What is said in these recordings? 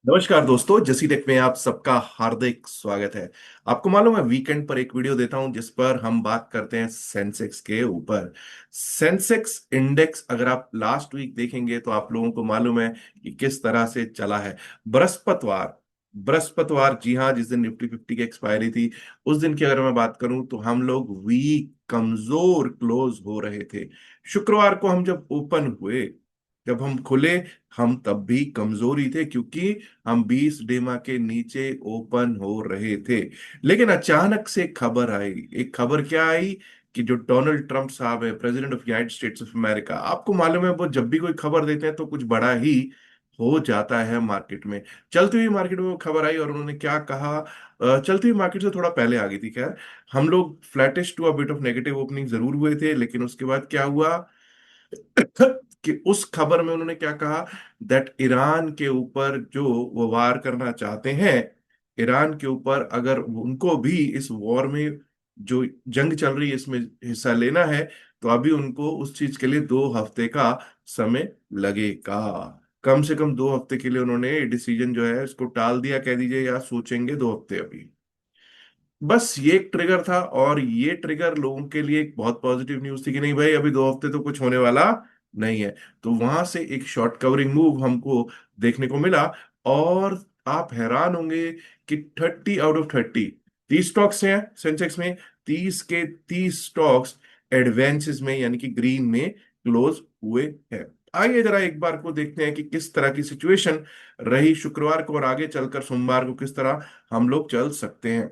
नमस्कार दोस्तों, जसी टेक में आप सबका हार्दिक स्वागत है। आपको मालूम है, वीकेंड पर एक वीडियो देता हूं जिस पर हम बात करते हैं सेंसेक्स के ऊपर। सेंसेक्स इंडेक्स अगर आप लास्ट वीक देखेंगे तो आप लोगों को मालूम है कि किस तरह से चला है। बृहस्पतिवार बृहस्पतिवार, जी हाँ, जिस दिन निफ्टी 50 की एक्सपायरी थी, उस दिन की अगर मैं बात करूं तो हम लोग वीक कमजोर क्लोज हो रहे थे। शुक्रवार को हम जब ओपन हुए, जब हम खुले, हम तब भी कमजोरी थे क्योंकि हम 20 डेमा के नीचे ओपन हो रहे थे। लेकिन अचानक से खबर आई। एक खबर क्या आई कि जो डोनाल्ड ट्रंप साहब है, president of United states of America, आपको मालूम है वो जब भी कोई खबर देते हैं तो कुछ बड़ा ही हो जाता है मार्केट में। चलती हुई मार्केट में वो खबर आई और उन्होंने क्या कहा। चलती हुई मार्केट से थोड़ा पहले आ गई थी, खैर। हम लोग flattish to a bit of negative opening जरूर हुए थे, लेकिन उसके बाद क्या हुआ कि उस खबर में उन्होंने क्या कहा, दैट ईरान के ऊपर जो वो वार करना चाहते हैं, ईरान के ऊपर अगर उनको भी इस वॉर में, जो जंग चल रही है, इसमें हिस्सा लेना है, तो अभी उनको उस चीज के लिए 2 हफ्ते का समय लगेगा। कम से कम 2 हफ्ते के लिए उन्होंने डिसीजन जो है इसको टाल दिया, कह दीजिए, या सोचेंगे 2 हफ्ते अभी। बस ये एक ट्रिगर था, और ये ट्रिगर लोगों के लिए एक बहुत पॉजिटिव न्यूज थी कि नहीं भाई, अभी 2 हफ्ते तो कुछ होने वाला नहीं है। तो वहां से एक शॉर्ट कवरिंग मूव हमको देखने को मिला। और आप हैरान होंगे कि 30 आउट ऑफ 30, 30 स्टॉक्स हैं सेंसेक्स में, 30 के 30 स्टॉक्स एडवांसेस में, यानी कि ग्रीन में क्लोज हुए हैं। आइए जरा एक बार को देखते हैं कि किस तरह की सिचुएशन रही शुक्रवार को, और आगे चलकर सोमवार को किस तरह हम लोग चल सकते हैं।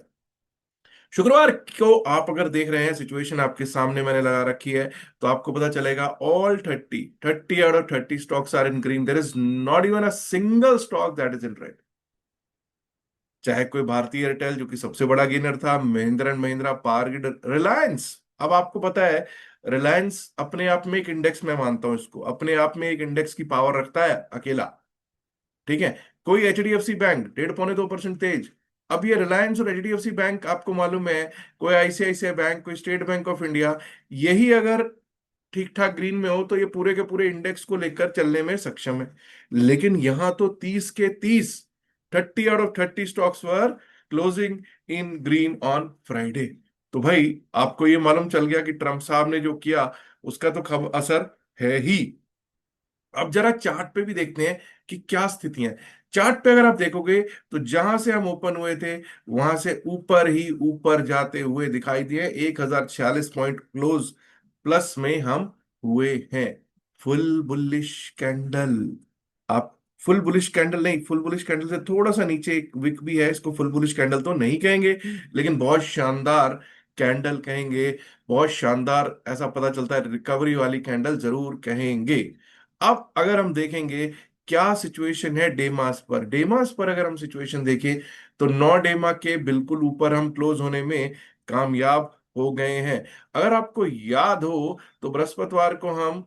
शुक्रवार को आप अगर देख रहे हैं, सिचुएशन आपके सामने मैंने लगा रखी है, तो आपको पता चलेगा all 30 stocks are in green. There is not even a single stock that is in red. चाहे कोई भारतीय एयरटेल जो कि सबसे बड़ा गेनर था, Mahindra and Mahindra, power grid, Reliance. अब आपको पता है, रिलायंस अपने आप में एक इंडेक्स, मैं मानता हूं इसको अपने आप में एक इंडेक्स की पावर रखता है अकेला। ठीक है। कोई एचडीएफसी बैंक 1.5 पौने 2% तेज। अब ये रिलायंस और एचडीएफसी बैंक, आपको मालूम है, कोई आईसीआईसीआई बैंक, कोई स्टेट बैंक ऑफ इंडिया, यही अगर ठीक ठाक ग्रीन में हो तो ये पूरे के पूरे इंडेक्स को लेकर चलने में सक्षम है। लेकिन यहां तो 30 के 30, 30 out of 30 stocks were closing in green on Friday. तो भाई, आपको ये मालूम चल गया कि ट्रंप साहब ने जो किया उसका तो खब असर है ही। अब जरा चार्ट पे भी देखते हैं कि क्या स्थितियां हैं। चार्ट पे अगर आप देखोगे तो जहां से हम ओपन हुए थे, वहां से ऊपर ही ऊपर जाते हुए दिखाई दिए। 1046 पॉइंट क्लोज प्लस में हम हुए हैं। Full bullish candle. आप फुल बुलिश कैंडल नहीं, फुल बुलिश कैंडल से थोड़ा सा नीचे एक विक भी है, इसको फुल बुलिश कैंडल तो नहीं कहेंगे, लेकिन बहुत शानदार कैंडल कहेंगे। बहुत शानदार, ऐसा पता चलता है रिकवरी वाली कैंडल जरूर कहेंगे। अब अगर हम देखेंगे क्या सिचुएशन है डेमास पर, डेमास पर अगर हम सिचुएशन देखें तो 9 डेमा के बिल्कुल ऊपर हम क्लोज होने में कामयाब हो गए हैं। अगर आपको याद हो तो बृहस्पतिवार को हम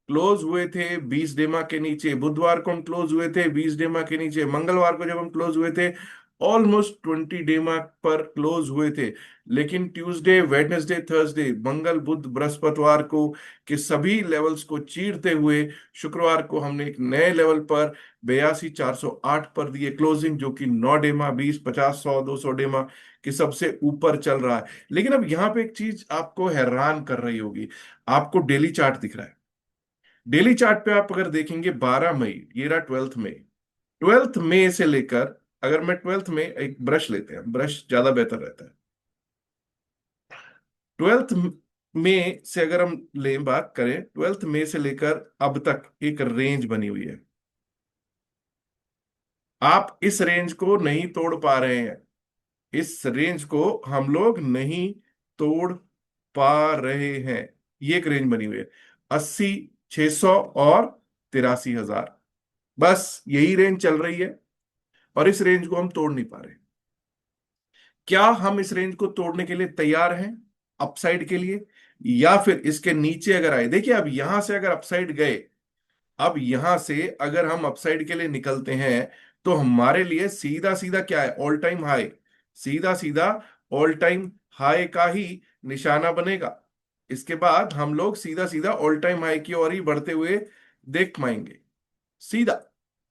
क्लोज हुए थे 20 डेमा के नीचे, बुधवार को हम क्लोज हुए थे 20 डेमा के नीचे, मंगलवार को जब हम क्लोज हुए थे ऑलमोस्ट 20 डेमा पर क्लोज हुए थे। लेकिन ट्यूसडे, वेडनेसडे, थर्सडे, मंगल, बुध, बृहस्पतिवार को के सभी लेवल्स को चीरते हुए शुक्रवार को हमने एक नए लेवल पर 82,408 पर दिए क्लोजिंग, जो कि 9 डेमा, 20, 50, 100, 200 डेमा के सबसे ऊपर चल रहा है। लेकिन अब यहाँ पे एक चीज आपको हैरान कर रही होगी। आपको डेली चार्ट दिख रहा है। डेली चार्ट पे आप अगर देखेंगे 12 मई, ये रहा 12th मई, 12th मई से लेकर, अगर मैं 12th में एक ब्रश लेते हैं, ब्रश ज्यादा बेहतर रहता है। 12th मई से अगर हम ले बात करें, 12th मई से लेकर अब तक एक रेंज बनी हुई है। आप इस रेंज को नहीं तोड़ पा रहे हैं। इस रेंज को हम लोग नहीं तोड़ पा रहे हैं। ये एक रेंज बनी हुई है, 80, 600 और 83,000। बस यही रेंज चल रही है, और इस रेंज को हम तोड़ नहीं पा रहे। क्या हम इस रेंज को तोड़ने के लिए तैयार हैं अपसाइड के लिए, या फिर इसके नीचे अगर आए? देखिए, अब यहां से अगर अपसाइड गए, अब यहां से अगर हम अपसाइड के लिए निकलते हैं, तो हमारे लिए सीधा सीधा क्या है, ऑल टाइम हाई। सीधा सीधा ऑल टाइम हाई का ही निशाना बनेगा। इसके बाद हम लोग सीधा सीधा ऑल टाइम हाई की ओर ही बढ़ते हुए देख पाएंगे, सीधा।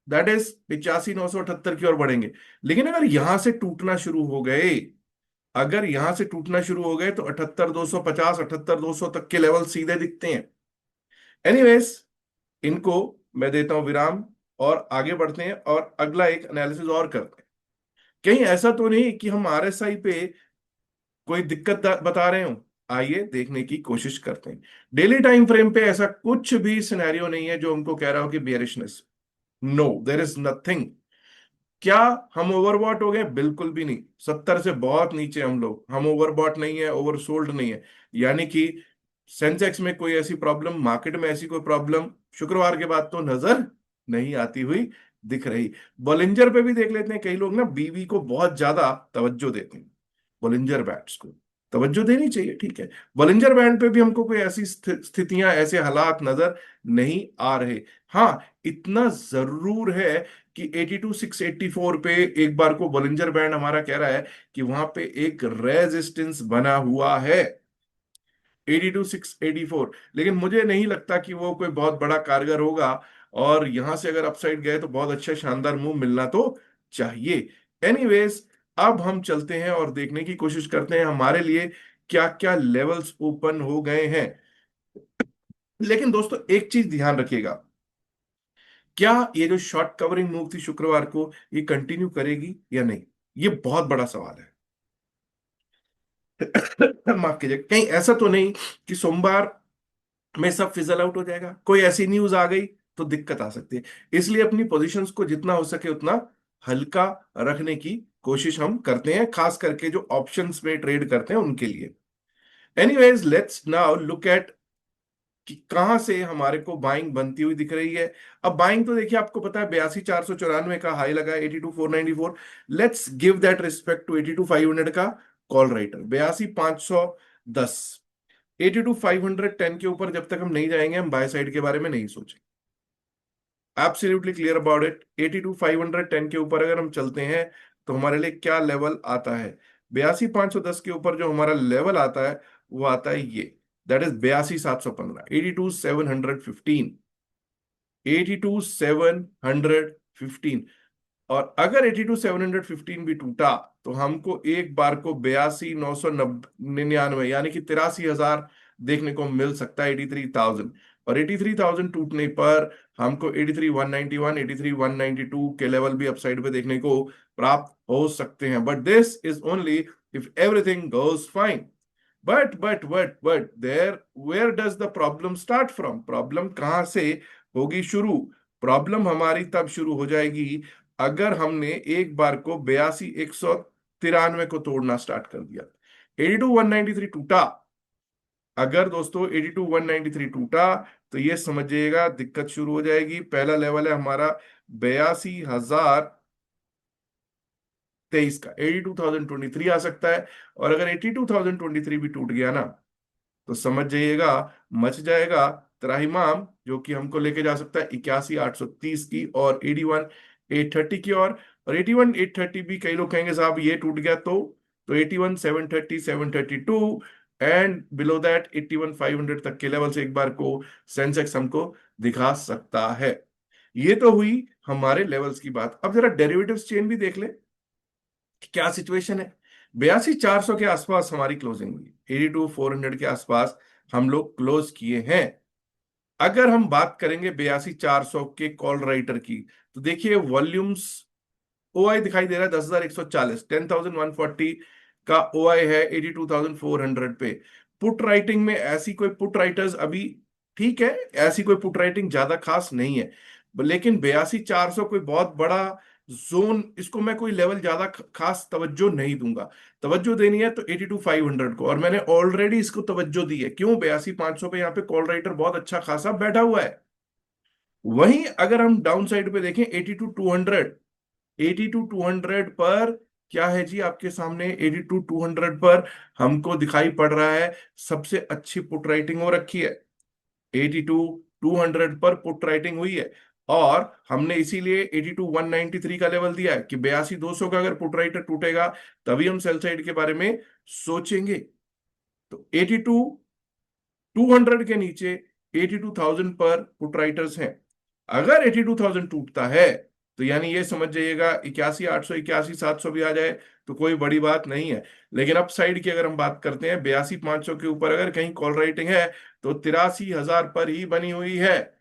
दैट इज 85,978 की ओर बढ़ेंगे। लेकिन अगर यहां से टूटना शुरू हो गए, अगर यहां से टूटना शुरू हो गए तो 78,250, 78,200 तक के लेवल सीधे दिखते हैं। एनीवेज, इनको मैं देता हूं विराम और आगे बढ़ते हैं और अगला एक एनालिसिस और करते हैं। कहीं ऐसा तो नहीं कि हम आरएसआई पे कोई दिक्कत बता रहे हो? आइए देखने की कोशिश करते हैं। डेली टाइम फ्रेम पे ऐसा कुछ भी सिनेरियो नहीं है जो हमको कह रहा हो कि bearishness. No, there is nothing. क्या हम ओवरबॉट हो गए? बिल्कुल भी नहीं। 70 से बहुत नीचे हम लोग। हम ओवरबॉट नहीं है, ओवरसोल्ड नहीं है। यानी कि सेंसेक्स में कोई ऐसी प्रॉब्लम, मार्केट में ऐसी कोई प्रॉब्लम शुक्रवार के बाद तो नजर नहीं आती हुई दिख रही। बॉलिंजर पे भी देख लेते हैं। कई लोग ना बीवी को बहुत ज्यादा तवज्जो देते हैं, बॉलिंजर बैंड्स को तवज्जो देनी चाहिए, ठीक है। बॉलिंजर बैंड पे भी हमको कोई ऐसी स्थितियां, ऐसे हालात नजर नहीं आ रहे। हाँ, इतना जरूर है कि 82,684 पे एक बार को बॉलिंजर बैंड हमारा कह रहा है कि वहां पे एक रेजिस्टेंस बना हुआ है, 82,684। लेकिन मुझे नहीं लगता कि वो कोई बहुत बड़ा कारगर होगा। और यहां से अगर अपसाइड गए तो बहुत अच्छा शानदार मूव मिलना तो चाहिए। एनीवेज, अब हम चलते हैं और देखने की कोशिश करते हैं हमारे लिए क्या क्या लेवल्स ओपन हो गए हैं। लेकिन दोस्तों एक चीज ध्यान रखिएगा, क्या ये जो शॉर्ट कवरिंग मूव थी शुक्रवार को, ये कंटिन्यू करेगी या नहीं? ये बहुत बड़ा सवाल है। माफ कीजिए, कहीं ऐसा तो नहीं कि सोमवार में सब फिजल आउट हो जाएगा, कोई ऐसी न्यूज आ गई तो दिक्कत आ सकती है। इसलिए अपनी पोजीशंस को जितना हो सके उतना हल्का रखने की कोशिश हम करते हैं, खास करके जो ऑप्शंस में ट्रेड करते हैं उनके लिए। Anyways, let's now look at कि कहां से हमारे को बाइंग बनती हुई दिख रही है। अब बाइंग तो देखिए, आपको पता है 82,494 का हाई लगा है, 82,494। Let's give that respect to 82,500 का कॉल राइटर, 82,510। 82,510 के ऊपर जब तक हम नहीं जाएंगे, हम बाय साइड के बारे में नहीं सोचेंगे। Absolutely clear about it. 82,510 के ऊपर अगर हम चलते हैं तो हमारे लिए क्या लेवल आता है? 82,510 के ऊपर जो हमारा लेवल आता है वो आता है ये, दैट इज 82,715, 82,715, 82,715। और अगर 82,715 भी टूटा तो हमको एक बार को 82,999 यानी कि 83,000 देखने को मिल सकता है, 83,000। और 83,000 टूटने पर हमको 83,191, 83,192 के लेवल भी अपसाइड पे देखने को प्राप्त हो सकते हैं। But this is only if everything goes fine. But there, where does the problem start from? Problem कहां से होगी शुरू? प्रॉब्लम हमारी तब शुरू हो जाएगी अगर हमने एक बार को 82,193 को तोड़ना स्टार्ट कर दिया। 82,193 टूटा। अगर दोस्तों 82,193 टूटा तो ये समझिएगा दिक्कत शुरू हो जाएगी। पहला लेवल है हमारा 82,023 का, 82,023 आ सकता है। और अगर 82,023 भी टूट गया ना तो समझ जाइएगा मच जाएगा त्राहिमाम, जो कि हमको लेके जा सकता है 81,830 की और 81,830 की और 81,830 भी कई लोग कहेंगे साहब ये टूट गया तो 81,730, 732 एंड बिलो दैट 81,500 तक के लेवल से एक बार को सेंसेक्स हमको दिखा सकता है। ये तो हुई हमारे लेवल्स की बात। अब जरा डेरिवेटिव्स चेन भी देख ले कि क्या सिचुएशन है। 82,400 के आसपास हमारी क्लोजिंग हुई, 82,400 के आसपास हम लोग क्लोज किए हैं। अगर हम बात करेंगे 82,400 के कॉल राइटर की, तो देखिए वॉल्यूम्स, ओआई दिखाई दे रहा है 10,140, 10,140 का ओआई है 82,400 पे। पुट राइटिंग में ऐसी कोई पुट राइटर्स अभी, ठीक है, ऐसी कोई पुट राइटिंग ज्यादा खास नहीं है। लेकिन 82,400 कोई बहुत बड़ा जोन, इसको मैं कोई लेवल ज्यादा खास तवज्जो नहीं दूंगा। तवज्जो देनी है तो 82,500 को, और मैंने ऑलरेडी इसको तवज्जो दी है। क्यों? 82,500 पे यहाँ पे कॉल राइटर बहुत अच्छा खासा बैठा हुआ है। वहीं अगर हम डाउन साइड पे देखें 82,200, 82,200 पर क्या है जी आपके सामने? 82,200 पर हमको दिखाई पड़ रहा है सबसे अच्छी पुट राइटिंग हो रखी है। 82,200 पर पुट राइटिंग हुई है। और हमने इसीलिए 82,193 का लेवल दिया है कि 82,200 का अगर पुट राइटर टूटेगा तभी हम सेल साइड के बारे में सोचेंगे। तो 82,200 के नीचे 82,000 पर पुट राइटर्स हैं। अगर 82,000 टूटता है तो यानी ये समझ जाइएगा 81, 800, 81, 700 भी आ जाए तो कोई बड़ी बात नहीं है। लेकिन अप साइड की अगर हम बात करते हैं, 82, 500 के ऊपर अगर कहीं कॉल राइटिंग है तो 83,000 पर ही बनी हुई है।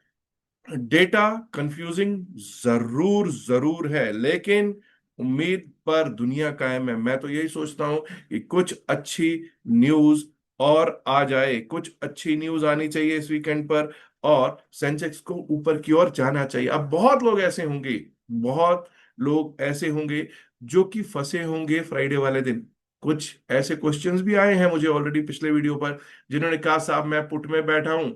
डेटा कंफ्यूजिंग जरूर जरूर है, लेकिन उम्मीद पर दुनिया कायम है। मैं तो यही सोचता हूं कि कुछ अच्छी न्यूज और आ जाए, कुछ अच्छी न्यूज आनी चाहिए इस वीकेंड पर, और सेंसेक्स को ऊपर की ओर जाना चाहिए। अब बहुत लोग ऐसे होंगे, बहुत लोग ऐसे होंगे जो कि फंसे होंगे फ्राइडे वाले दिन। कुछ ऐसे क्वेश्चंस भी आए हैं मुझे ऑलरेडी पिछले वीडियो पर, जिन्होंने कहा साहब मैं पुट में बैठा हूं।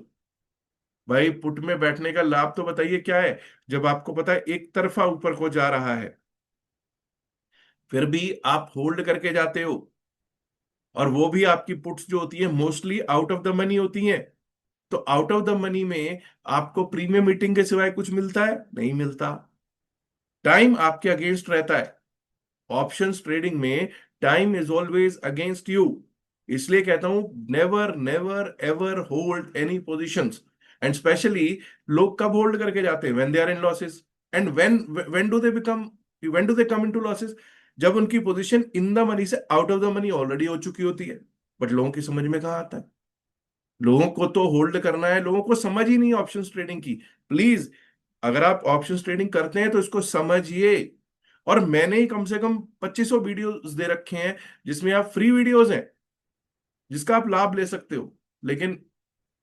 भाई पुट में बैठने का लाभ तो बताइए क्या है, जब आपको पता है एक तरफा ऊपर को जा रहा है, फिर भी आप होल्ड करके जाते हो। और वो भी आपकी पुट्स जो होती है mostly out of the money होती हैं। तो आउट ऑफ द मनी में आपको प्रीमियम मीटिंग के सिवाय कुछ मिलता है? नहीं मिलता। टाइम आपके अगेंस्ट रहता है। ऑप्शंस ट्रेडिंग में time is always against you. इसलिए कहता हूं never never ever hold any positions. And specially लोग कब होल्ड करके जाते हैं? When they are in losses. And when do they become, when do they come into losses? जब उनकी पोजीशन इन द मनी से out of the money already हो चुकी होती है। बट लोगों की समझ में कहाँ आता है? लोगों को तो होल्ड करना है, लोगों को समझ ही नहीं ऑप्शंस ट्रेडिंग की। प्लीज, अगर आप ऑप्शंस ट्रेडिंग करते हैं तो इसको समझिए। और मैंने ही कम से कम 2500 वीडियोस दे रखे हैं, जिसमें आप फ्री वीडियोस हैं जिसका आप लाभ ले सकते हो। लेकिन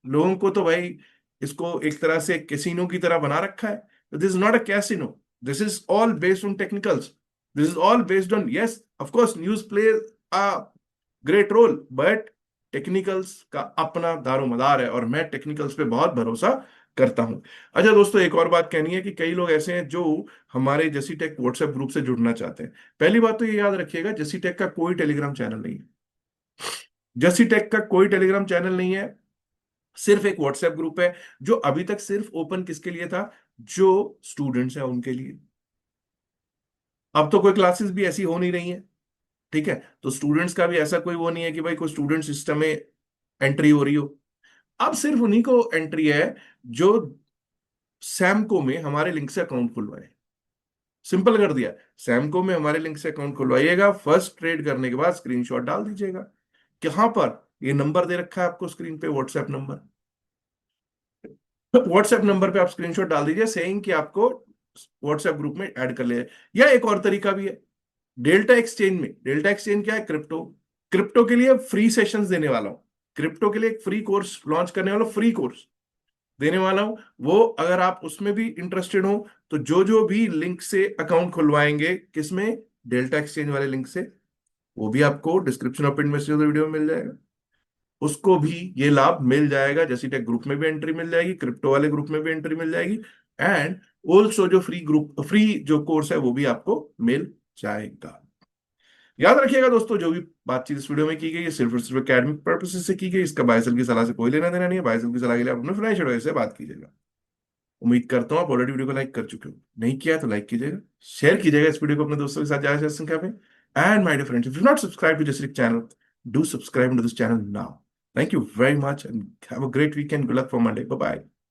लोगों को तो भाई इसको एक तरह से कैसीनो की तरह बना रखा है। This is not a casino, this is all based on technicals. This is all based on, yes of course news play a great role, but technicals का अपना दारोमदार है, और मैं टेक्निकल्स पे बहुत भरोसा करता हूं। अच्छा दोस्तों, एक और बात कहनी है कि कई लोग ऐसे हैं जो हमारे जसी टेक व्हाट्सएप ग्रुप से जुड़ना चाहते हैं। पहली बात तो ये याद रखिएगा, जसी टेक का कोई टेलीग्राम चैनल नहीं है। जसी टेक का कोई टेलीग्राम चैनल नहीं है, सिर्फ एक व्हाट्सएप ग्रुप है, जो अभी तक सिर्फ ओपन किसके लिए था? जो स्टूडेंट्स हैं उनके लिए। अब तो कोई क्लासेस भी ऐसी हो नहीं रही है, ठीक है? तो स्टूडेंट्स का भी ऐसा कोई वो नहीं है कि भाई कोई स्टूडेंट सिस्टम में एंट्री हो रही हो। अब सिर्फ उन्हीं को एंट्री है जो सैमको में हमारे लिंक से अकाउंट खुलवाए। सिंपल कर दिया। सैमको में हमारे लिंक से अकाउंट खुलवाइएगा, फर्स्ट ट्रेड करने के बाद स्क्रीनशॉट डाल दीजिएगा। कहां पर? ये नंबर दे रखा है आपको स्क्रीन पे, व्हाट्सएप नंबर। व्हाट्सएप नंबर पे आप स्क्रीनशॉट डाल दीजिए सेइंग कि आपको व्हाट्सएप ग्रुप में ऐड कर लिया है। या एक और तरीका भी है, डेल्टा एक्सचेंज में। डेल्टा एक्सचेंज क्या है? क्रिप्टो। क्रिप्टो के लिए फ्री सेशंस देने वाला हूं। क्रिप्टो के लिए एक फ्री कोर्स लॉन्च करने वाला हूं, फ्री कोर्स देने वाला हूं। वो अगर आप उसमें भी इंटरेस्टेड हो तो जो जो भी लिंक से अकाउंट खुलवाएंगे, किसमें? डेल्टा एक्सचेंज वाले लिंक से, वो भी आपको डिस्क्रिप्शन ऑफ इन्वेस्टर वीडियो में मिल जाएगा। उसको भी ये लाभ मिल जाएगा। जैसी टेक ग्रुप में भी एंट्री मिल जाएगी, क्रिप्टो वाले ग्रुप में भी एंट्री मिल जाएगी, एंड ऑल्सो जो फ्री ग्रुप, फ्री जो कोर्स है वो भी आपको मिल जाएगा। याद रखिएगा दोस्तों, जो भी बातचीत इस वीडियो में की गई है सिर्फ और सिर्फ एकेडमिक पर्पसेस से की गई। इसका बायसेल की सलाह से कोई लेना देना नहीं है। बायसेल की सलाह के लिए आप अपने फाइनेंशियल एडवाइजर से बात कीजिएगा। उम्मीद करता हूँ आप ऑलरेडी वीडियो को लाइक कर चुके हो। नहीं किया तो लाइक कीजिएगा, शेयर कीजिएगा इस वीडियो को अपने दोस्तों के साथ ज्यादा से संख्या में। And my dear friends, if you not subscribe to जसरिक channel, do subscribe to this channel now. Thank you very much and have a great weekend. Good luck for Monday. Bye bye.